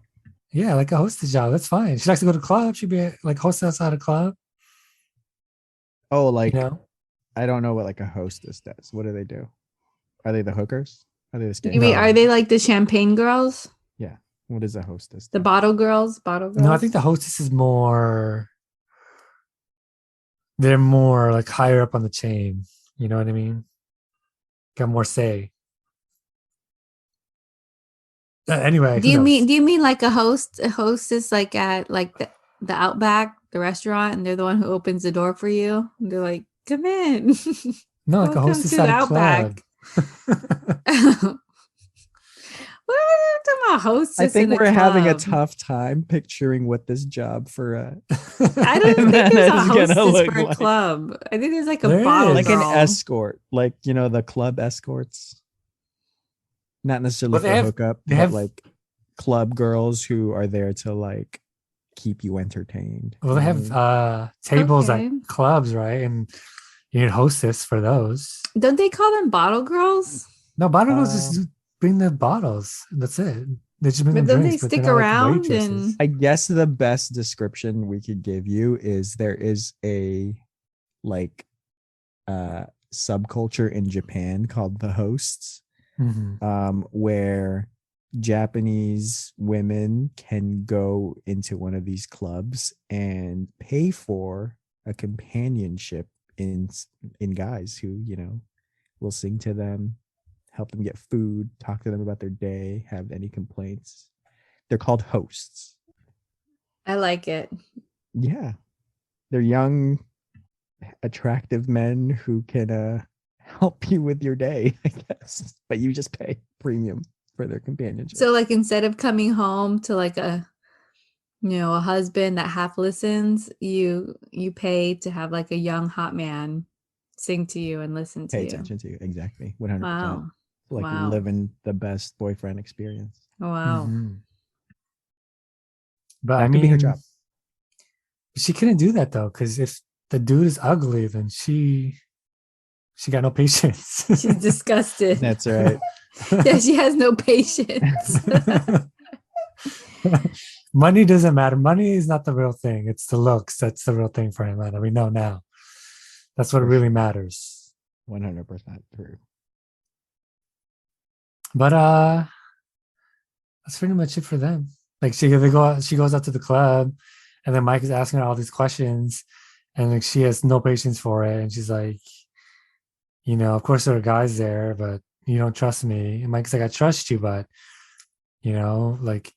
Yeah, like a hostess job. That's fine. She likes to go to clubs. She'd be like hostess at a club. Oh, like You know? I don't know what like a hostess does. What do they do? Are they the hookers? Are they the You skin? mean, No. are they like the champagne girls? Yeah. What is a hostess? The do? bottle girls? Bottle girls? No, I think the hostess is more. They're more like higher up on the chain. You know what I mean? Got more say. Anyway, Do you mean like a hostess like at like the Outback, the restaurant, and they're the one who opens the door for you? And they're like, come in. no, like a Welcome hostess to at a Outback. club? What are you talking about hostess? I think in we're having a club? tough time picturing what this job for I don't think there's a Ximena's gonna hostess look for a like. club. I think there's like a There bottle is. Like an girl. escort, like the club escorts. Not necessarily Well, for they have- hookup, they but have- like club girls who are there to like keep you entertained. Well, they you know what I have tables Okay. at clubs, right? And you need hostess for those. Don't they call them bottle girls? No, bottle girls just bring the bottles. That's it. They just bring But them don't drinks, they but they're stick not like around waitresses. and I guess the best description we could give you is there is a like subculture in Japan called the hosts, Mhm. where Japanese women can go into one of these clubs and pay for a companionship in guys who, you know, will sing to them, help them get food, talk to them about their day, have any complaints. They're called hosts. I like it. Yeah. They're young, attractive men who can help you with your day, I guess. But you just pay premium for their companionship. So like instead of coming home to like a a husband that half listens, you pay to have like a young hot man sing to you and listen to Pay you. attention to you. Exactly. 100%. Wow. Like Wow. living the best boyfriend experience. Wow. Mhm. But That I could be her mean, job. she couldn't do that though, because if the dude is ugly, then she got no patience. She's disgusted. That's right. Yeah, she has no patience. Money doesn't matter. Money is not the real thing. It's the looks. That's the real thing for him. And we know now. That's what For really sure. matters. 100% true. But that's pretty much it for them. Like she goes out to the club, and then Mike is asking her all these questions, and like she has no patience for it, and she's like, of course there are guys there, but you don't trust me. And Mike's like, I trust you, but like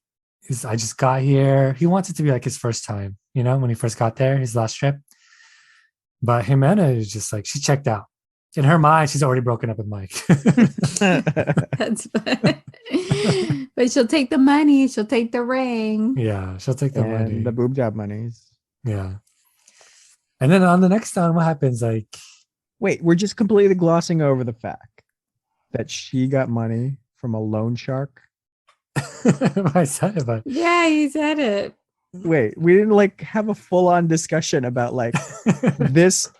I just got here. He wants it to be like his first time, when he first got there, his last trip. But Ximena is just like, she checked out. In her mind, she's already broken up with Mike. That's fine. But she'll take the money. She'll take the ring. Yeah, she'll take the money. And the boob job monies. Yeah. And then on the next one, what happens? Like, wait, we're just completely glossing over the fact that she got money from a loan shark. I said it, but yeah, he said it. Wait, we didn't like have a full-on discussion about like this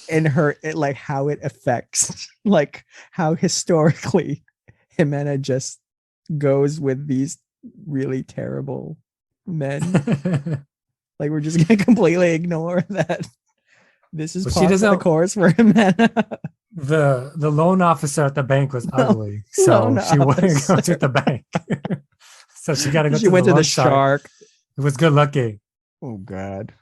and her, like how it affects, like how historically Ximena just goes with these really terrible men. Like we're just gonna completely ignore that. This is par for the course for Ximena. The loan officer at the bank was ugly, so she wouldn't go to the bank. So she got to go. She went to the shark. It was good looking. Oh God.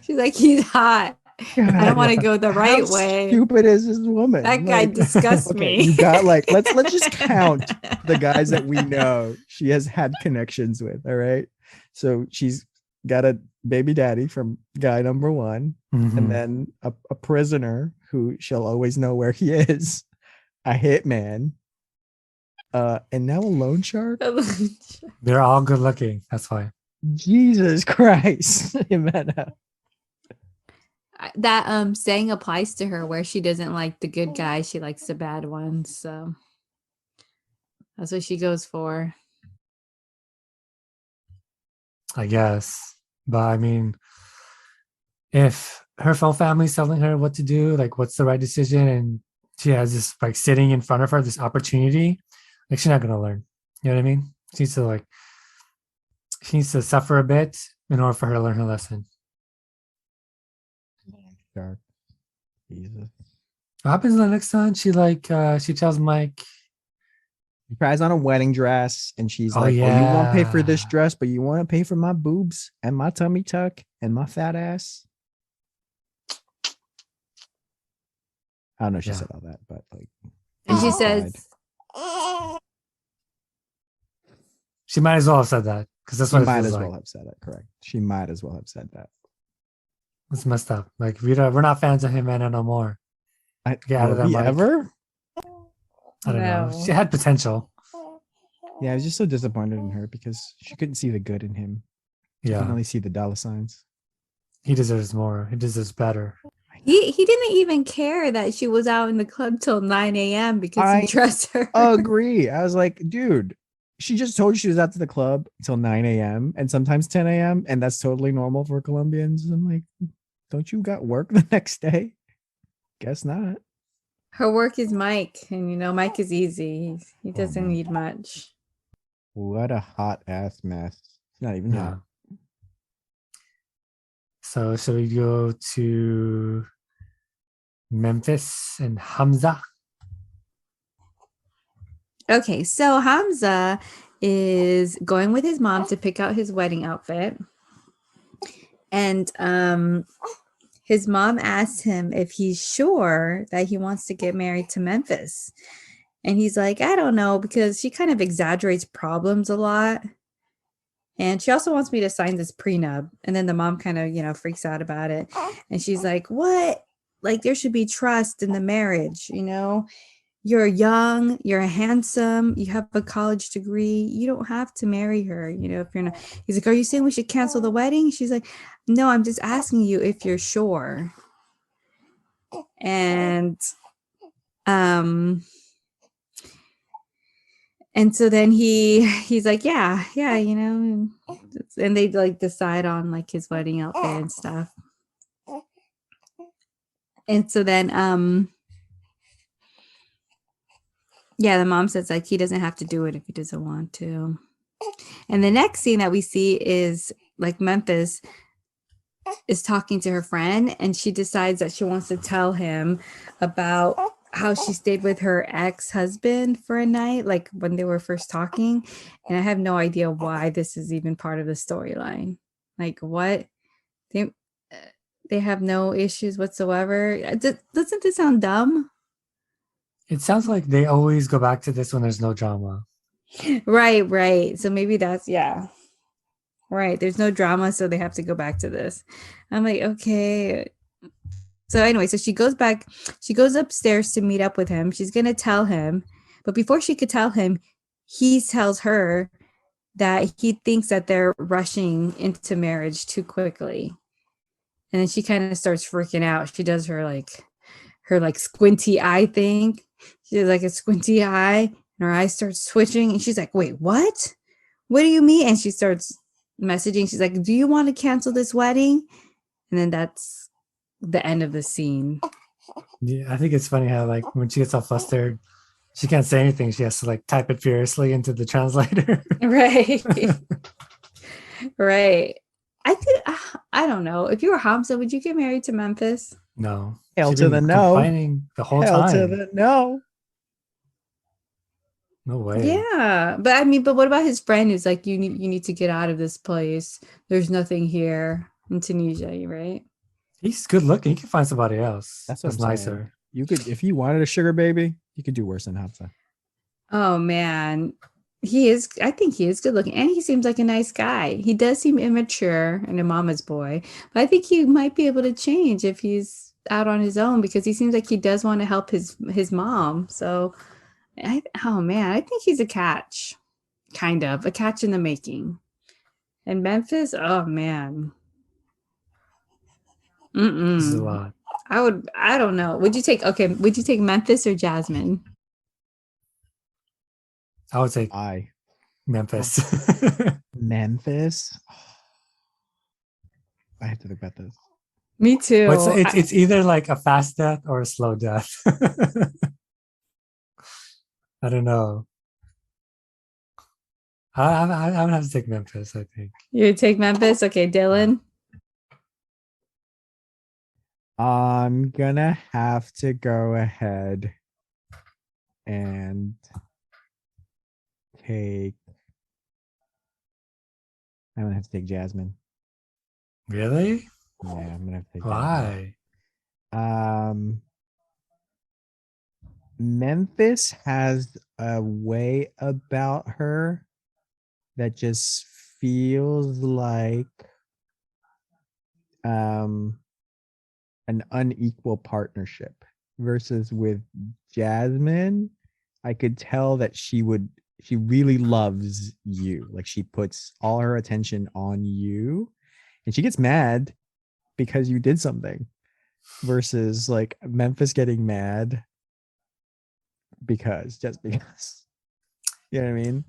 She's like, he's hot. God, I don't want to go the right way. Stupid is this woman? That guy disgusts me. You got like let's just count the guys that we know she has had connections with. All right. So she's got a baby daddy from guy number one, and then a prisoner who she'll always know where he is, a hitman, and now a loan shark. They're all good looking. That's why. Jesus Christ. Ximena. That saying applies to her where she doesn't like the good guys, she likes the bad ones. So that's what she goes for, I guess. But I mean, if her whole family's telling her what to do, like what's the right decision, and she has this like sitting in front of her, this opportunity, like she's not gonna learn. You know what I mean? She needs to suffer a bit in order for her to learn her lesson. Shark. Jesus. What happens the next time? She tells Mike. She tries on a wedding dress and she's like, yeah. Oh, you won't pay for this dress, but you want to pay for my boobs and my tummy tuck and my fat ass. I don't know if she said all that, but like. And she says. She might as well have said that because that's what it feels like. She might as well have said it. Correct. She might as well have said that. It's messed up. Like we're not fans of Ximena no more. Get out of that. Ever? I don't know. She had potential. Yeah, I was just so disappointed in her because she couldn't see the good in him. She could only see the dollar signs. He deserves more. He deserves better. He didn't even care that she was out in the club till 9 a.m. because he trusts her. Agree. I was like, dude, she just told you she was out to the club till 9 a.m. and sometimes 10 a.m. and that's totally normal for Colombians. I'm like, don't you got work the next day? Guess not. Her work is Mike, and Mike is easy. He doesn't need much. What a hot ass mess. It's not even hot. So shall we go to Memphis and Hamza? Okay, so Hamza is going with his mom to pick out his wedding outfit. And his mom asked him if he's sure that he wants to get married to Memphis. And he's like, I don't know, because she kind of exaggerates problems a lot. And she also wants me to sign this prenup. And then the mom kind of, freaks out about it. And she's like, what? Like, there should be trust in the marriage, You're young, you're handsome, you have a college degree. You don't have to marry her, if you're not. He's like, are you saying we should cancel the wedding? She's like, no, I'm just asking you if you're sure. And so then he's like, yeah, and they like decide on like his wedding outfit and stuff. And so then yeah, the mom says like he doesn't have to do it if he doesn't want to. And the next scene that we see is like Memphis is talking to her friend, and she decides that she wants to tell him about how she stayed with her ex-husband for a night, like when they were first talking. And I have no idea why this is even part of the storyline. Like, what? They have no issues whatsoever. Doesn't this sound dumb? It sounds like they always go back to this when there's no drama. Right. So maybe that's, yeah. Right. There's no drama, so they have to go back to this. I'm like, okay. So anyway, so she goes upstairs to meet up with him. She's going to tell him, but before she could tell him, he tells her that he thinks that they're rushing into marriage too quickly. And then she kind of starts freaking out. She does her squinty eye thing. She does like a squinty eye, and her eyes start switching. And she's like, wait, what? What do you mean? And she starts messaging. She's like, do you want to cancel this wedding? And then that's the end of the scene. Yeah, I think it's funny how like when she gets all flustered, she can't say anything. She has to like type it furiously into the translator. Right. Right. I don't know. If you were Hamza, would you get married to Memphis? No. Hell She's to been the no. complaining the whole Hell time. to the no. No way. Yeah. But what about his friend who's like, you need to get out of this place. There's nothing here in Tunisia, right? He's good looking. He can find somebody else. That's nicer. Saying. You could, if you wanted a sugar baby, you could do worse than Hamza. Oh man. I think he is good looking, and he seems like a nice guy. He does seem immature and a mama's boy, but I think he might be able to change if he's out on his own, because he seems like he does want to help his mom. So oh man, I think he's a catch. Kind of a catch in the making. And Memphis, oh man. This is a lot. I don't know. Would you take Memphis or Jasmine? I would say Memphis. Memphis? I have to think about this. Me too. It's either like a fast death or a slow death. I don't know. I would have to take Memphis, I think. You would take Memphis? Okay, Dylan? I'm gonna have to go ahead and I'm gonna have to take Jasmine. Really? Yeah, I'm gonna have to take Why? Jasmine. Memphis has a way about her that just feels like an unequal partnership, versus with Jasmine, I could tell that she really loves you. Like, she puts all her attention on you, and she gets mad because you did something, versus like Memphis getting mad just because. You know what I mean?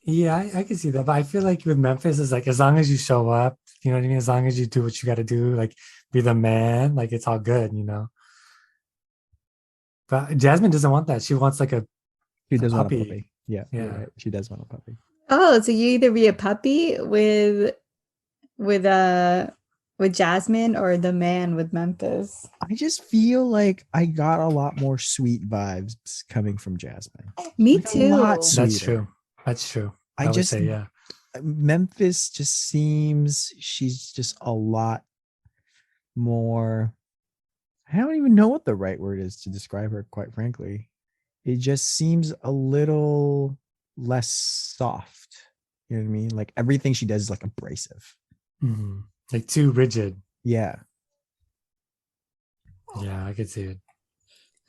Yeah, I can see that. But I feel like with Memphis is like, as long as you show up, you know what I mean? As long as you do what you got to do, like be the man, like it's all good, But Jasmine doesn't want that. She wants like She does want puppy. a puppy. Yeah. Right. She does want a puppy. Oh, so you either be a puppy with with Jasmine or the man with Memphis? I just feel like I got a lot more sweet vibes coming from Jasmine. Me Like, a lot too. That's sweeter. true. That's true. I I would just say, yeah. Memphis just seems she's just a lot more. I don't even know what the right word is to describe her, quite frankly. It just seems a little less soft. You know what I mean? Like everything she does is like abrasive. Mhm. Like too rigid. Yeah. Yeah, I could see it.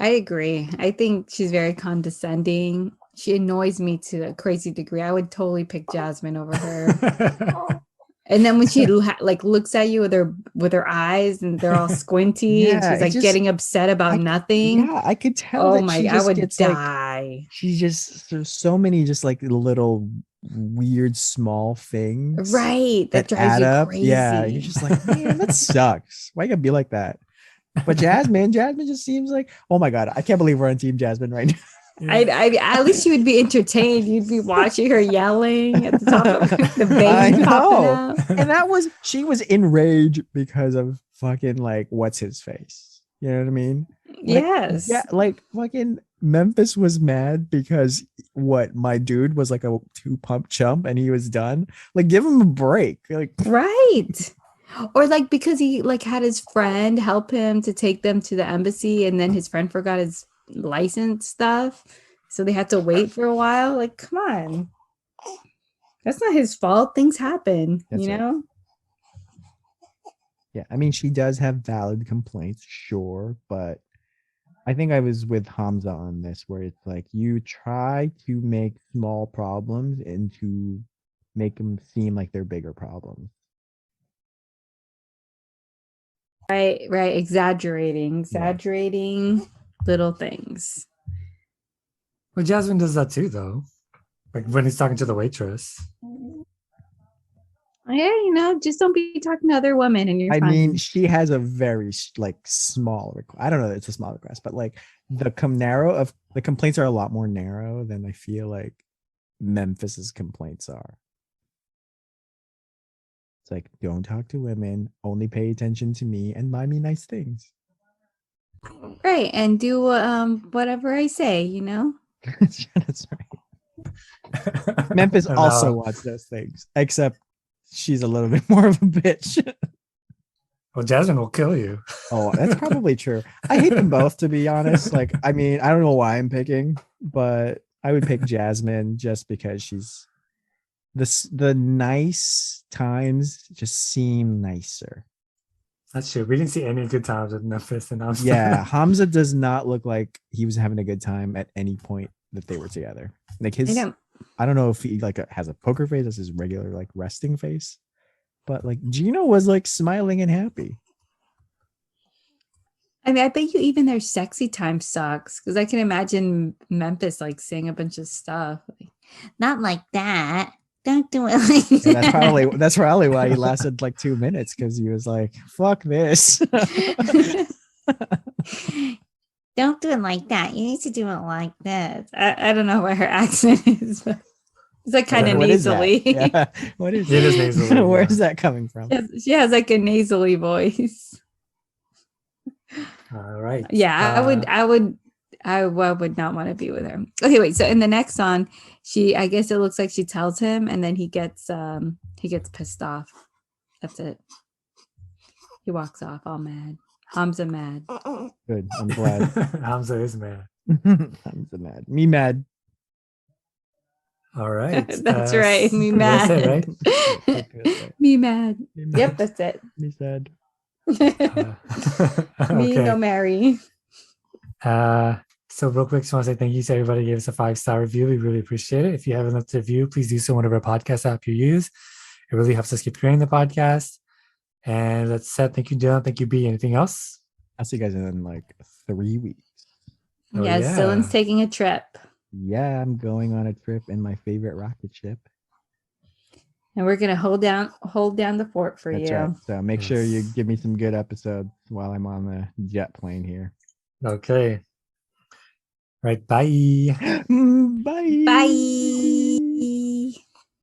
I agree. I think she's very condescending. She annoys me to a crazy degree. I would totally pick Jasmine over her. And then when she like looks at you with her eyes and they're all squinty and Yeah. she's like getting upset about nothing. Yeah, I could tell Oh that my, she I just would gets like die. she just there's so many just like little weird small things Right. That that drives add you up. Yeah, you're crazy. just like, man, that sucks. Why you gotta be like that? But Jasmine just seems like, oh my god, I can't believe we're on Team Jasmine right now. I at least you would be entertained. You'd be watching her yelling at the top of the I veins popping know. out. And she was in rage because of fucking like what's his face. You know what I mean? Like, Yes. yeah, like fucking Memphis was mad because what my dude was like a 2 pump chump and he was done. Like, give him a break. Like, Right. Or like because he like had his friend help him to take them to the embassy and then his friend forgot his license stuff. So they had to wait for a while. Like, come on. That's not his fault. Things happen, That's you right. know? Yeah, I mean, she does have valid complaints, sure, but I think I was with Hamza on this, where it's like you try to make small problems and to make them seem like they're bigger problems. Right. Yeah. Exaggerating little things. Well, Jasmine does that too, though. Like when he's talking to the waitress. Yeah, you know, just don't be talking to other women and you're I fine. mean, she has a very like small request. I don't know that it's a small request, but like the complaints are a lot more narrow than I feel like Memphis's complaints are. It's like, don't talk to women, only pay attention to me and buy me nice things. Right. And do whatever I say, you know? That's right. Memphis And, also wants those things, except she's a little bit more of a bitch. well, Jasmine will kill you. Oh, that's probably true. I hate them both, to be honest. Like, I mean, I don't know why I'm picking, but I would pick Jasmine just because she's the nice times just seem nicer. That's true. We didn't see any good times with Memphis and Hamza. Yeah, Hamza does not look like he was having a good time at any point that they were together. Like I don't know if he like has a poker face as his regular like resting face, but like Gino was like smiling and happy. I mean, I bet you even their sexy time sucks because I can imagine Memphis like saying a bunch of stuff. Like, not like that. Don't do it like And that. that's probably why he lasted like 2 minutes, because he was like, fuck this. Don't do it like that. You need to do it like this. I don't know what her accent is, but it's like kind of What is that? nasally. Yeah. What is It is nasally, Where yeah. is that coming from? She has like a nasally voice. All right. Yeah, I would not want to be with her. Okay, wait. So in the next song, I guess it looks like she tells him, and then he gets pissed off. That's it. He walks off all mad. Hamza mad. Good. I'm glad. Hamza is mad. Hamza mad. Me mad. All right. That's right. Me mad. That's it, right? That's good, right? Me mad. Me mad. Yep, that's it. Me sad. Me no marry. So real quick, just want to say thank you to everybody who gave us a 5-star review. We really appreciate it. If you haven't left a review, please do so on whatever podcast app you use. It really helps us keep creating the podcast. And that's said. Thank you, Dylan. Thank you, B. Anything else? I'll see you guys in like 3 weeks. Oh, Yes, yeah. Dylan's taking a trip. Yeah, I'm going on a trip in my favorite rocket ship. And we're gonna hold down the fort for That's you. right. So make sure you Yes. give me some good episodes while I'm on the jet plane here. Okay. Right. Bye. Bye. Bye.